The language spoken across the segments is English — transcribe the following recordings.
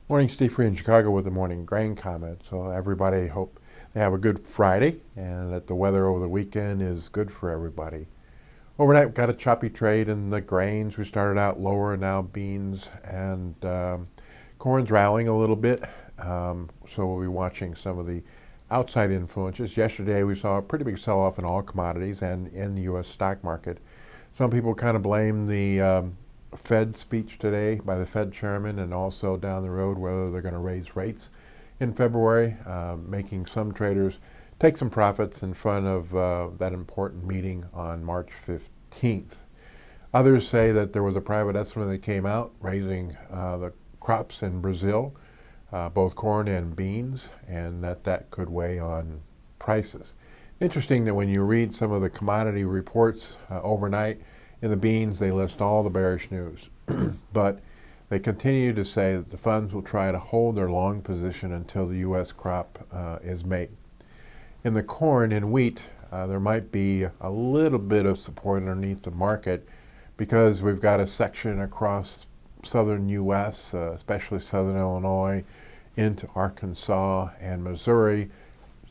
Morning, Steve Free in Chicago with the morning grain comment. So everybody hope they have a good Friday and that the weather over the weekend is good for everybody. Overnight, we've got a choppy trade in the grains. We started out lower, now beans and corn's rallying a little bit. So we'll be watching some of the outside influences. Yesterday, we saw a pretty big sell-off in all commodities and in the U.S. stock market. Some people kind of blame the Fed speech today by the Fed chairman, and also down the road whether they're going to raise rates in February, making some traders take some profits in front of that important meeting on March 15th. Others say that there was a private estimate that came out raising the crops in Brazil, both corn and beans, and that could weigh on prices. Interesting that when you read some of the commodity reports overnight, in the beans, they list all the bearish news, but they continue to say that the funds will try to hold their long position until the U.S. crop is made. In the corn and wheat, there might be a little bit of support underneath the market because we've got a section across southern U.S., especially southern Illinois, into Arkansas and Missouri,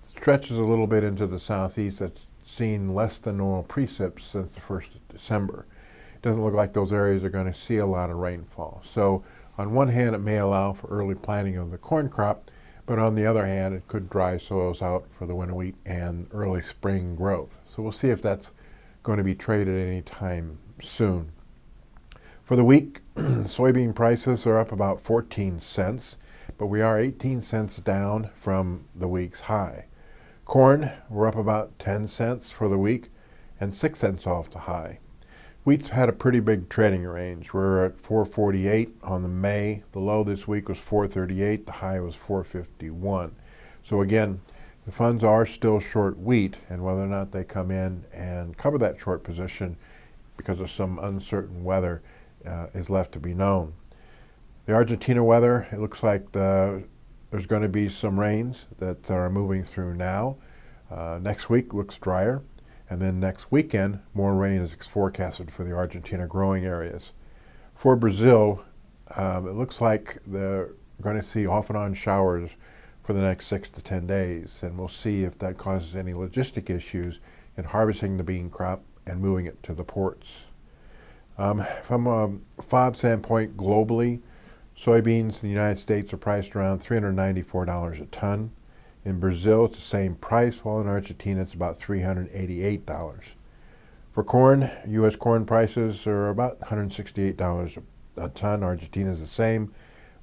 stretches a little bit into the southeast that's seen less than normal precip since the 1st of December. It doesn't look like those areas are going to see a lot of rainfall. So on one hand, it may allow for early planting of the corn crop, but on the other hand, it could dry soils out for the winter wheat and early spring growth. So we'll see if that's going to be traded any time soon. For the week, soybean prices are up about 14 cents, but we are 18 cents down from the week's high. Corn, we're up about 10 cents for the week and 6 cents off the high. Wheat's had a pretty big trading range. We're at 448 on the May. The low this week was 438. The high was 451. So again, the funds are still short wheat, and whether or not they come in and cover that short position because of some uncertain weather is left to be known. The Argentina weather, it looks like there's going to be some rains that are moving through now. Next week looks drier, and then next weekend more rain is forecasted for the Argentina growing areas. For Brazil, it looks like they're going to see off and on showers for the next 6 to 10 days, and we'll see if that causes any logistic issues in harvesting the bean crop and moving it to the ports. From a FOB standpoint globally, soybeans in the United States are priced around $394 a ton. In Brazil, it's the same price, while in Argentina, it's about $388. For corn, U.S. corn prices are about $168 a ton. Argentina is the same,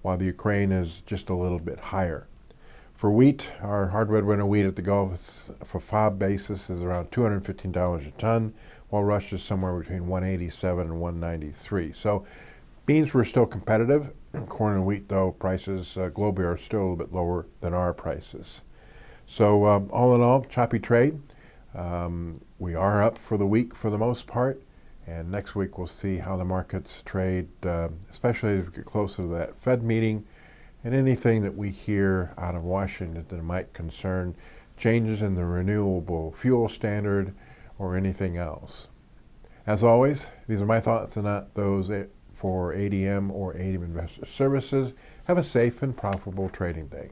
while the Ukraine is just a little bit higher. For wheat, our hard red winter wheat at the Gulf for FOB basis is around $215 a ton, while Russia is somewhere between $187 and $193. So beans were still competitive. Corn and wheat, though, prices globally are still a little bit lower than our prices. So all in all, choppy trade. We are up for the week for the most part, and next week we'll see how the markets trade, especially as we get closer to that Fed meeting and anything that we hear out of Washington that might concern changes in the renewable fuel standard or anything else. As always, these are my thoughts and not those for ADM or ADM Investor Services. Have a safe and profitable trading day.